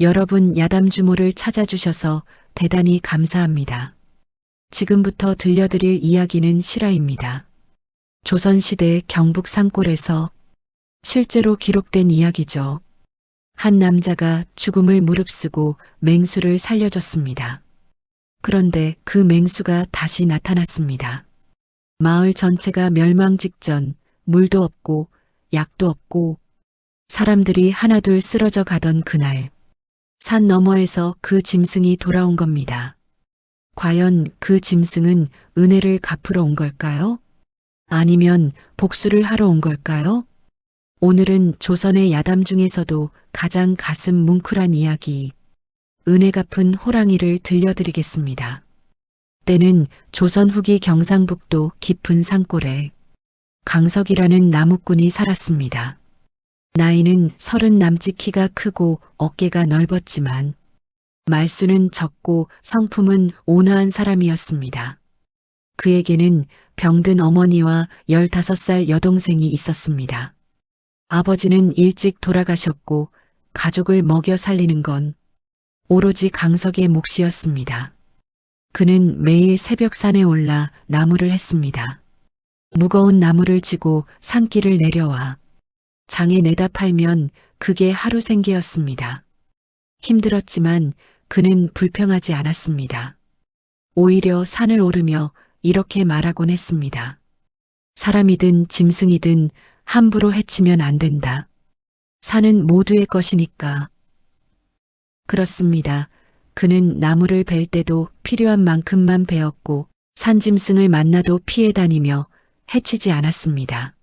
여러분 야담주모를 찾아주셔서 대단히 감사합니다. 지금부터 들려드릴 이야기는 실화입니다. 조선시대 경북 산골에서 실제로 기록된 이야기죠. 한 남자가 죽음을 무릅쓰고 맹수를 살려줬습니다. 그런데 그 맹수가 다시 나타났습니다. 마을 전체가 멸망 직전, 물도 없고 약도 없고 사람들이 하나둘 쓰러져 가던 그날, 산 너머에서 그 짐승이 돌아온 겁니다. 과연 그 짐승은 은혜를 갚으러 온 걸까요? 아니면 복수를 하러 온 걸까요? 오늘은 조선의 야담 중에서도 가장 가슴 뭉클한 이야기, 은혜 갚은 호랑이를 들려드리겠습니다. 때는 조선 후기 경상북도 깊은 산골에 강석이라는 나무꾼이 살았습니다. 나이는 30 남짓, 키가 크고 어깨가 넓었지만 말수는 적고 성품은 온화한 사람이었습니다. 그에게는 병든 어머니와 15살 여동생이 있었습니다. 아버지는 일찍 돌아가셨고 가족을 먹여 살리는 건 오로지 강석의 몫이었습니다. 그는 매일 새벽 산에 올라 나무를 했습니다. 무거운 나무를 지고 산길을 내려와 장에 내다 팔면 그게 하루 생계였습니다. 힘들었지만 그는 불평하지 않았습니다. 오히려 산을 오르며 이렇게 말하곤 했습니다. 사람이든 짐승이든 함부로 해치면 안 된다. 산은 모두의 것이니까. 그렇습니다. 그는 나무를 벨 때도 필요한 만큼만 베었고 산짐승을 만나도 피해 다니며 해치지 않았습니다.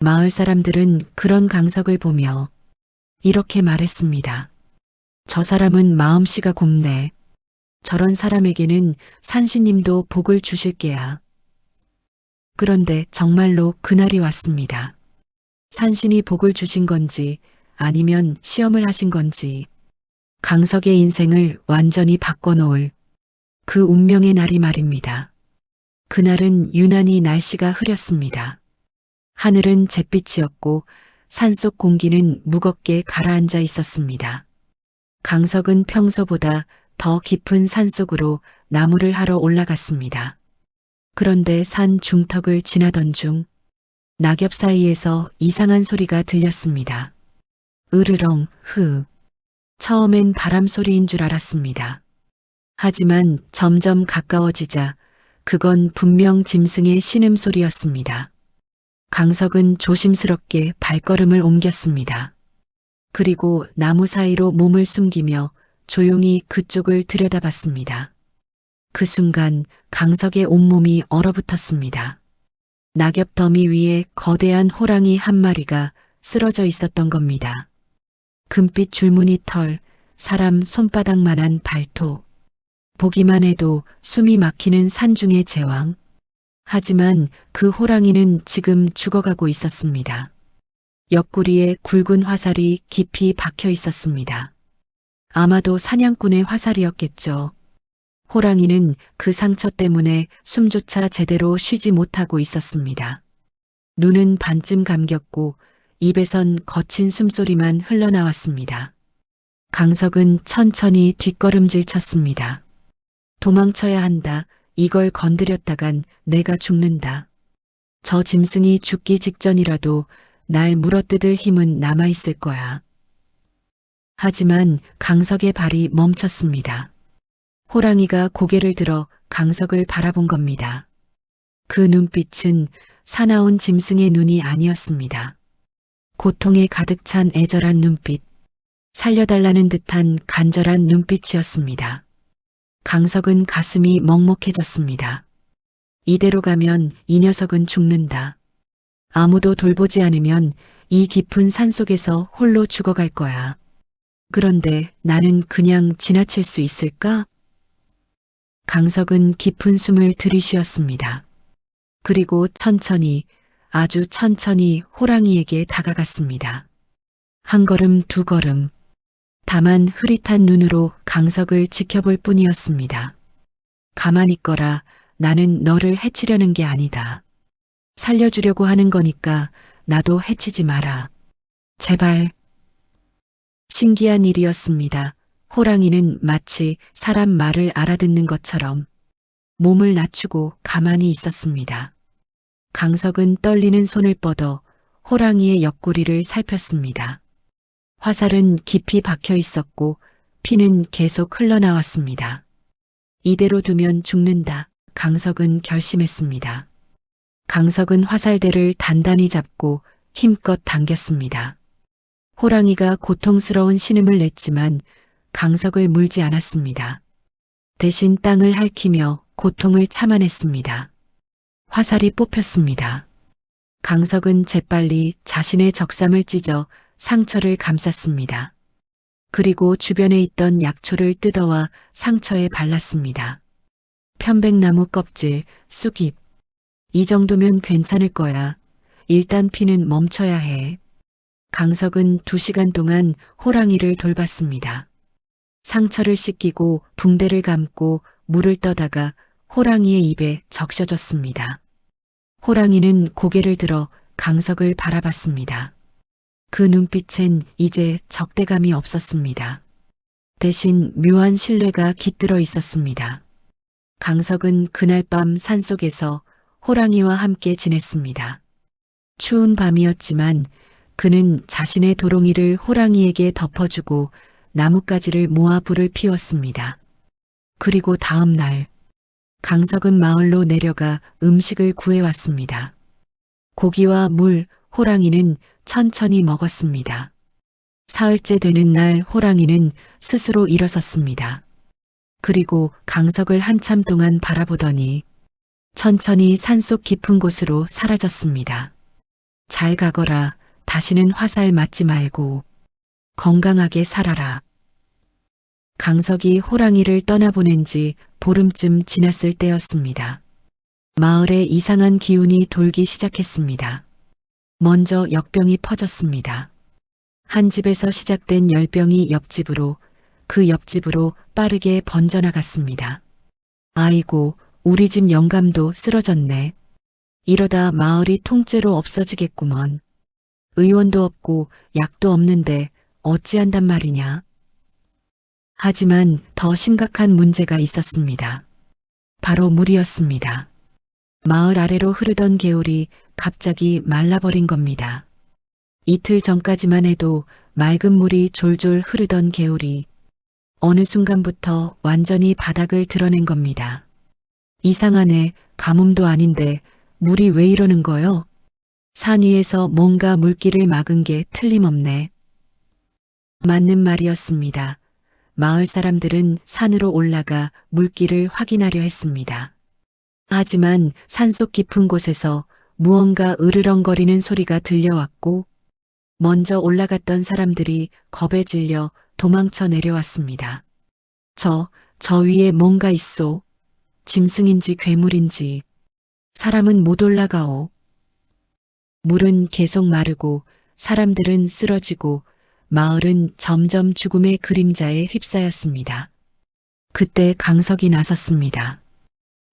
마을 사람들은 그런 강석을 보며 이렇게 말했습니다. 저 사람은 마음씨가 곱네. 저런 사람에게는 산신님도 복을 주실 게야. 그런데 정말로 그날이 왔습니다. 산신이 복을 주신 건지 아니면 시험을 하신 건지 강석의 인생을 완전히 바꿔놓을 그 운명의 날이 말입니다. 그날은 유난히 날씨가 흐렸습니다. 하늘은 잿빛이었고 산속 공기는 무겁게 가라앉아 있었습니다. 강석은 평소보다 더 깊은 산속으로 나무를 하러 올라갔습니다. 그런데 산 중턱을 지나던 중 낙엽 사이에서 이상한 소리가 들렸습니다. 으르렁, 흐. 처음엔 바람 소리인 줄 알았습니다. 하지만 점점 가까워지자 그건 분명 짐승의 신음소리였습니다. 강석은 조심스럽게 발걸음을 옮겼습니다. 그리고 나무 사이로 몸을 숨기며 조용히 그쪽을 들여다봤습니다. 그 순간 강석의 온몸이 얼어붙었습니다. 낙엽 더미 위에 거대한 호랑이 한 마리가 쓰러져 있었던 겁니다. 금빛 줄무늬 털, 사람 손바닥만한 발톱. 보기만 해도 숨이 막히는 산중의 제왕. 하지만 그 호랑이는 지금 죽어가고 있었습니다. 옆구리에 굵은 화살이 깊이 박혀 있었습니다. 아마도 사냥꾼의 화살이었겠죠. 호랑이는 그 상처 때문에 숨조차 제대로 쉬지 못하고 있었습니다. 눈은 반쯤 감겼고 입에선 거친 숨소리만 흘러나왔습니다. 강석은 천천히 뒷걸음질 쳤습니다. 도망쳐야 한다. 이걸 건드렸다간 내가 죽는다. 저 짐승이 죽기 직전이라도 날 물어뜯을 힘은 남아있을 거야. 하지만 강석의 발이 멈췄습니다. 호랑이가 고개를 들어 강석을 바라본 겁니다. 그 눈빛은 사나운 짐승의 눈이 아니었습니다. 고통에 가득 찬 애절한 눈빛, 살려달라는 듯한 간절한 눈빛이었습니다. 강석은 가슴이 먹먹해졌습니다. 이대로 가면 이 녀석은 죽는다. 아무도 돌보지 않으면 이 깊은 산속에서 홀로 죽어갈 거야. 그런데 나는 그냥 지나칠 수 있을까? 강석은 깊은 숨을 들이쉬었습니다. 그리고 천천히, 아주 천천히 호랑이에게 다가갔습니다. 한 걸음, 두 걸음. 다만 흐릿한 눈으로 강석을 지켜볼 뿐이었습니다. 가만히 있거라. 나는 너를 해치려는 게 아니다. 살려주려고 하는 거니까 나도 해치지 마라. 제발. 신기한 일이었습니다. 호랑이는 마치 사람 말을 알아듣는 것처럼 몸을 낮추고 가만히 있었습니다. 강석은 떨리는 손을 뻗어 호랑이의 옆구리를 살폈습니다. 화살은 깊이 박혀 있었고 피는 계속 흘러나왔습니다. 이대로 두면 죽는다. 강석은 결심했습니다. 강석은 화살대를 단단히 잡고 힘껏 당겼습니다. 호랑이가 고통스러운 신음을 냈지만 강석을 물지 않았습니다. 대신 땅을 핥히며 고통을 참아냈습니다. 화살이 뽑혔습니다. 강석은 재빨리 자신의 적삼을 찢어 상처를 감쌌습니다. 그리고 주변에 있던 약초를 뜯어와 상처에 발랐습니다. 편백나무 껍질, 쑥잎. 이 정도면 괜찮을 거야. 일단 피는 멈춰야 해. 강석은 2시간 동안 호랑이를 돌봤습니다. 상처를 씻기고 붕대를 감고 물을 떠다가 호랑이의 입에 적셔줬습니다. 호랑이는 고개를 들어 강석을 바라봤습니다. 그 눈빛엔 이제 적대감이 없었습니다. 대신 묘한 신뢰가 깃들어 있었습니다. 강석은 그날 밤 산속에서 호랑이와 함께 지냈습니다. 추운 밤이었지만 그는 자신의 도롱이를 호랑이에게 덮어주고 나뭇가지를 모아 불을 피웠습니다. 그리고 다음 날 강석은 마을로 내려가 음식을 구해왔습니다. 고기와 물, 호랑이는 천천히 먹었습니다. 사흘째 되는 날 호랑이는 스스로 일어섰습니다. 그리고 강석을 한참 동안 바라보더니 천천히 산속 깊은 곳으로 사라졌습니다. 잘 가거라. 다시는 화살 맞지 말고 건강하게 살아라. 강석이 호랑이를 떠나보낸 지 보름쯤 지났을 때였습니다. 마을에 이상한 기운이 돌기 시작했습니다. 먼저 역병이 퍼졌습니다. 한 집에서 시작된 열병이 옆집으로, 그 옆집으로 빠르게 번져나갔습니다. 아이고, 우리 집 영감도 쓰러졌네. 이러다 마을이 통째로 없어지겠구먼. 의원도 없고 약도 없는데 어찌한단 말이냐. 하지만 더 심각한 문제가 있었습니다. 바로 물이었습니다. 마을 아래로 흐르던 개울이 갑자기 말라버린 겁니다. 이틀 전까지만 해도 맑은 물이 졸졸 흐르던 개울이 어느 순간부터 완전히 바닥을 드러낸 겁니다. 이상하네. 가뭄도 아닌데 물이 왜 이러는 거요? 산 위에서 뭔가 물길을 막은 게 틀림없네. 맞는 말이었습니다. 마을 사람들은 산으로 올라가 물길을 확인하려 했습니다. 하지만 산속 깊은 곳에서 무언가 으르렁거리는 소리가 들려왔고 먼저 올라갔던 사람들이 겁에 질려 도망쳐 내려왔습니다. 저 위에 뭔가 있소. 짐승인지 괴물인지. 사람은 못 올라가오. 물은 계속 마르고 사람들은 쓰러지고 마을은 점점 죽음의 그림자에 휩싸였습니다. 그때 강석이 나섰습니다.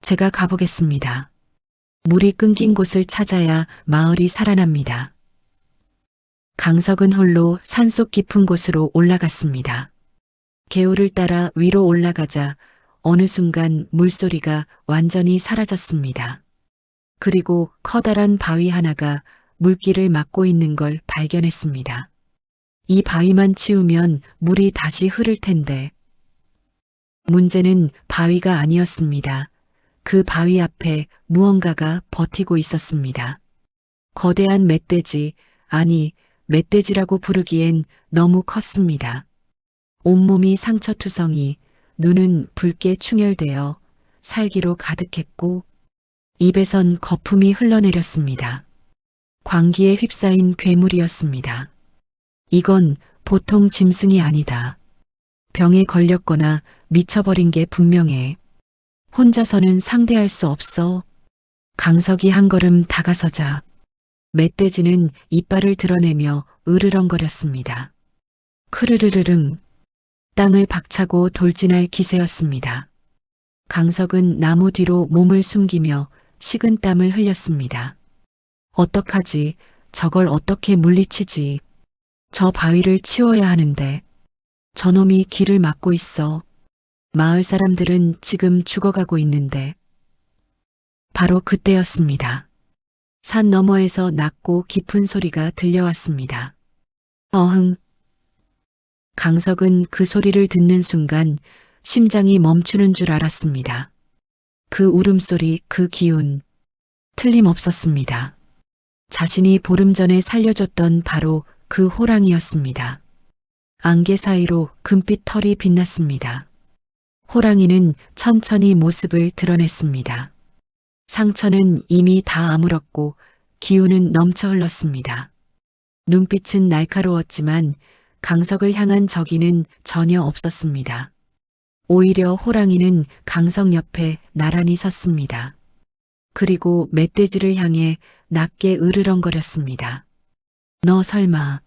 제가 가보겠습니다. 물이 끊긴 곳을 찾아야 마을이 살아납니다. 강석은 홀로 산속 깊은 곳으로 올라갔습니다. 개울을 따라 위로 올라가자 어느 순간 물소리가 완전히 사라졌습니다. 그리고 커다란 바위 하나가 물길을 막고 있는 걸 발견했습니다. 이 바위만 치우면 물이 다시 흐를 텐데. 문제는 바위가 아니었습니다. 그 바위 앞에 무언가가 버티고 있었습니다. 거대한 멧돼지, 아니, 멧돼지라고 부르기엔 너무 컸습니다. 온몸이 상처투성이, 눈은 붉게 충혈되어 살기로 가득했고 입에선 거품이 흘러내렸습니다. 광기에 휩싸인 괴물이었습니다. 이건 보통 짐승이 아니다. 병에 걸렸거나 미쳐버린 게 분명해. 혼자서는 상대할 수 없어. 강석이 한 걸음 다가서자 멧돼지는 이빨을 드러내며 으르렁거렸습니다. 크르르르릉. 땅을 박차고 돌진할 기세였습니다. 강석은 나무 뒤로 몸을 숨기며 식은 땀을 흘렸습니다. 어떡하지? 저걸 어떻게 물리치지? 저 바위를 치워야 하는데. 저놈이 길을 막고 있어. 마을 사람들은 지금 죽어가고 있는데. 바로 그때였습니다. 산 너머에서 낮고 깊은 소리가 들려왔습니다. 어흥. 강석은 그 소리를 듣는 순간 심장이 멈추는 줄 알았습니다. 그 울음소리, 그 기운, 틀림없었습니다. 자신이 보름 전에 살려줬던 바로 그 호랑이였습니다. 안개 사이로 금빛 털이 빛났습니다. 호랑이는 천천히 모습을 드러냈습니다. 상처는 이미 다 아물었고 기운은 넘쳐 흘렀습니다. 눈빛은 날카로웠지만 강석을 향한 적이는 전혀 없었습니다. 오히려 호랑이는 강석 옆에 나란히 섰습니다. 그리고 멧돼지를 향해 낮게 으르렁거렸습니다. 너 설마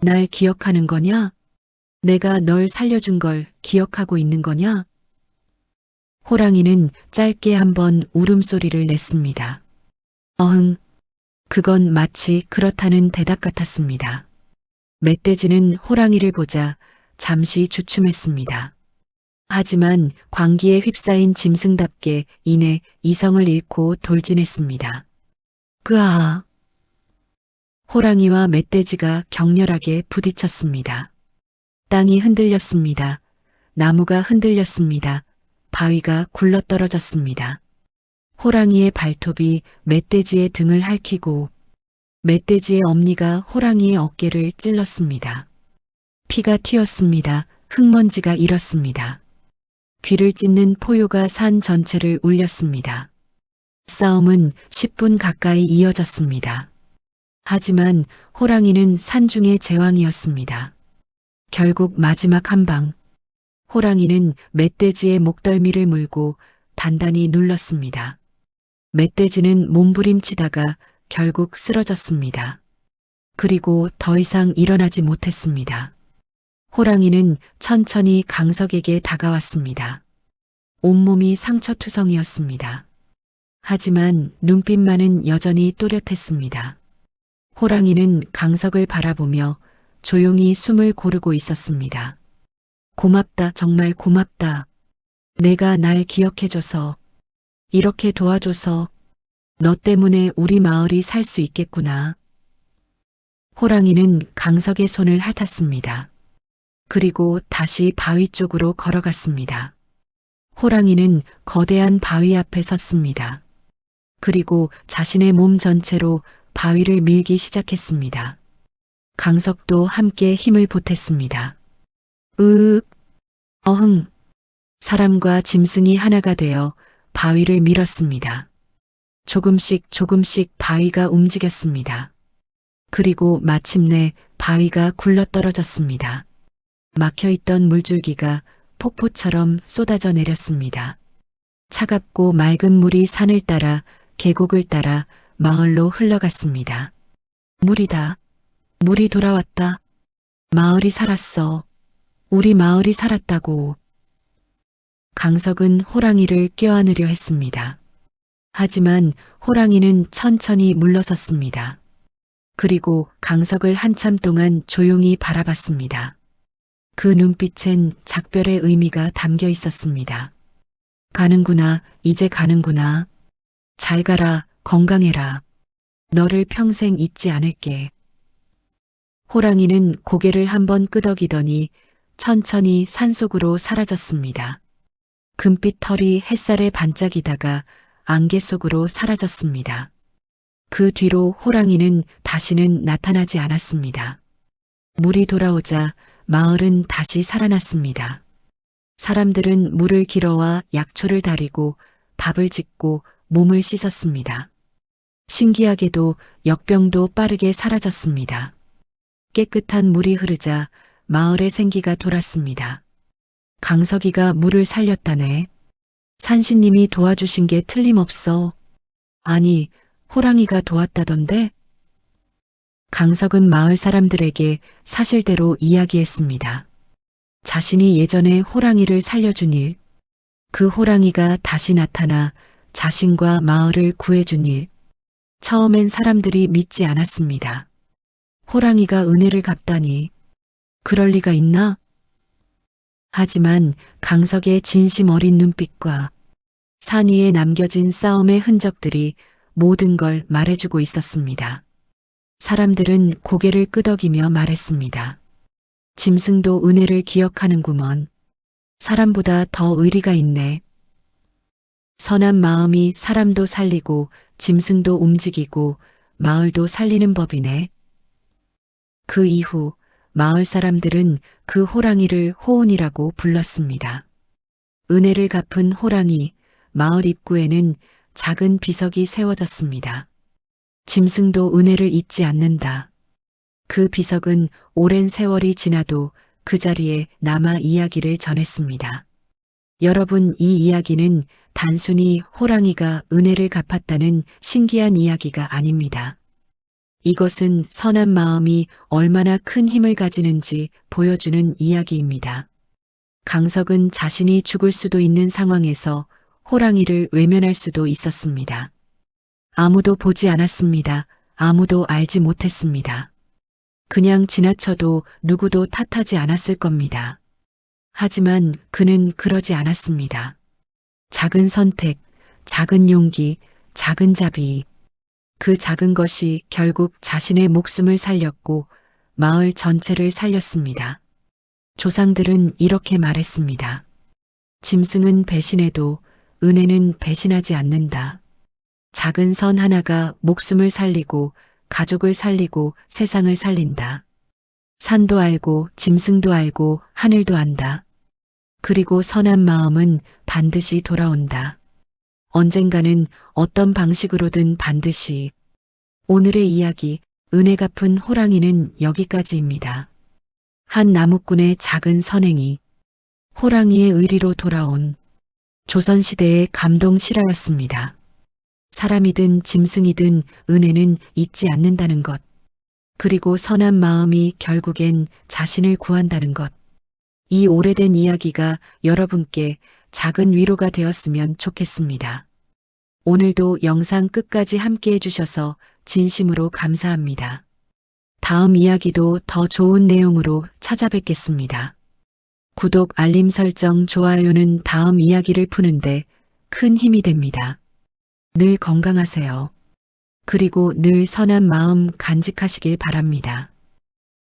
날 기억하는 거냐? 내가 널 살려준 걸 기억하고 있는 거냐? 호랑이는 짧게 한번 울음소리를 냈습니다. 어흥, 그건 마치 그렇다는 대답 같았습니다. 멧돼지는 호랑이를 보자 잠시 주춤했습니다. 하지만 광기에 휩싸인 짐승답게 이내 이성을 잃고 돌진했습니다. 그아! 호랑이와 멧돼지가 격렬하게 부딪혔습니다. 땅이 흔들렸습니다. 나무가 흔들렸습니다. 바위가 굴러떨어졌습니다. 호랑이의 발톱이 멧돼지의 등을 핥히고 멧돼지의 엄니가 호랑이의 어깨를 찔렀습니다. 피가 튀었습니다. 흙먼지가 일었습니다. 귀를 찢는 포효가 산 전체를 울렸습니다. 싸움은 10분 가까이 이어졌습니다. 하지만 호랑이는 산중의 제왕이었습니다. 결국 마지막 한 방. 호랑이는 멧돼지의 목덜미를 물고 단단히 눌렀습니다. 멧돼지는 몸부림치다가 결국 쓰러졌습니다. 그리고 더 이상 일어나지 못했습니다. 호랑이는 천천히 강석에게 다가왔습니다. 온몸이 상처투성이었습니다. 하지만 눈빛만은 여전히 또렷했습니다. 호랑이는 강석을 바라보며 조용히 숨을 고르고 있었습니다. 고맙다, 정말 고맙다. 내가 날 기억해줘서, 이렇게 도와줘서, 너 때문에 우리 마을이 살 수 있겠구나. 호랑이는 강석의 손을 핥았습니다. 그리고 다시 바위 쪽으로 걸어갔습니다. 호랑이는 거대한 바위 앞에 섰습니다. 그리고 자신의 몸 전체로 바위를 밀기 시작했습니다. 강석도 함께 힘을 보탰습니다. 으윽, 어흥. 사람과 짐승이 하나가 되어 바위를 밀었습니다. 조금씩 조금씩 바위가 움직였습니다. 그리고 마침내 바위가 굴러떨어졌습니다. 막혀있던 물줄기가 폭포처럼 쏟아져 내렸습니다. 차갑고 맑은 물이 산을 따라 계곡을 따라 마을로 흘러갔습니다. 물이다. 물이 돌아왔다. 마을이 살았어. 우리 마을이 살았다고. 강석은 호랑이를 껴안으려 했습니다. 하지만 호랑이는 천천히 물러섰습니다. 그리고 강석을 한참 동안 조용히 바라봤습니다. 그 눈빛엔 작별의 의미가 담겨 있었습니다. 가는구나, 이제 가는구나. 잘 가라, 건강해라. 너를 평생 잊지 않을게. 호랑이는 고개를 한번 끄덕이더니 천천히 산속으로 사라졌습니다. 금빛 털이 햇살에 반짝이다가 안개 속으로 사라졌습니다. 그 뒤로 호랑이는 다시는 나타나지 않았습니다. 물이 돌아오자 마을은 다시 살아났습니다. 사람들은 물을 길어와 약초를 다리고 밥을 짓고 몸을 씻었습니다. 신기하게도 역병도 빠르게 사라졌습니다. 깨끗한 물이 흐르자 마을의 생기가 돌았습니다. 강석이가 물을 살렸다네. 산신님이 도와주신 게 틀림없어. 아니, 호랑이가 도왔다던데? 강석은 마을 사람들에게 사실대로 이야기했습니다. 자신이 예전에 호랑이를 살려준 일, 그 호랑이가 다시 나타나 자신과 마을을 구해준 일, 처음엔 사람들이 믿지 않았습니다. 호랑이가 은혜를 갚다니, 그럴 리가 있나? 하지만 강석의 진심 어린 눈빛과 산 위에 남겨진 싸움의 흔적들이 모든 걸 말해주고 있었습니다. 사람들은 고개를 끄덕이며 말했습니다. 짐승도 은혜를 기억하는구먼. 사람보다 더 의리가 있네. 선한 마음이 사람도 살리고 짐승도 움직이고 마을도 살리는 법이네. 그 이후 마을 사람들은 그 호랑이를 호온이라고 불렀습니다. 은혜를 갚은 호랑이, 마을 입구에는 작은 비석이 세워졌습니다. 짐승도 은혜를 잊지 않는다. 그 비석은 오랜 세월이 지나도 그 자리에 남아 이야기를 전했습니다. 여러분, 이 이야기는 단순히 호랑이가 은혜를 갚았다는 신기한 이야기가 아닙니다. 이것은 선한 마음이 얼마나 큰 힘을 가지는지 보여주는 이야기입니다. 강석은 자신이 죽을 수도 있는 상황에서 호랑이를 외면할 수도 있었습니다. 아무도 보지 않았습니다. 아무도 알지 못했습니다. 그냥 지나쳐도 누구도 탓하지 않았을 겁니다. 하지만 그는 그러지 않았습니다. 작은 선택, 작은 용기, 작은 자비. 그 작은 것이 결국 자신의 목숨을 살렸고 마을 전체를 살렸습니다. 조상들은 이렇게 말했습니다. 짐승은 배신해도 은혜는 배신하지 않는다. 작은 선 하나가 목숨을 살리고 가족을 살리고 세상을 살린다. 산도 알고 짐승도 알고 하늘도 안다. 그리고 선한 마음은 반드시 돌아온다. 언젠가는 어떤 방식으로든 반드시. 오늘의 이야기, 은혜 갚은 호랑이는 여기까지입니다. 한 나무꾼의 작은 선행이 호랑이의 의리로 돌아온 조선시대의 감동 실화였습니다. 사람이든 짐승이든 은혜는 잊지 않는다는 것. 그리고 선한 마음이 결국엔 자신을 구한다는 것. 이 오래된 이야기가 여러분께 작은 위로가 되었으면 좋겠습니다. 오늘도 영상 끝까지 함께 해주셔서 진심으로 감사합니다. 다음 이야기도 더 좋은 내용으로 찾아뵙겠습니다. 구독, 알림 설정, 좋아요는 다음 이야기를 푸는데 큰 힘이 됩니다. 늘 건강하세요. 그리고 늘 선한 마음 간직하시길 바랍니다.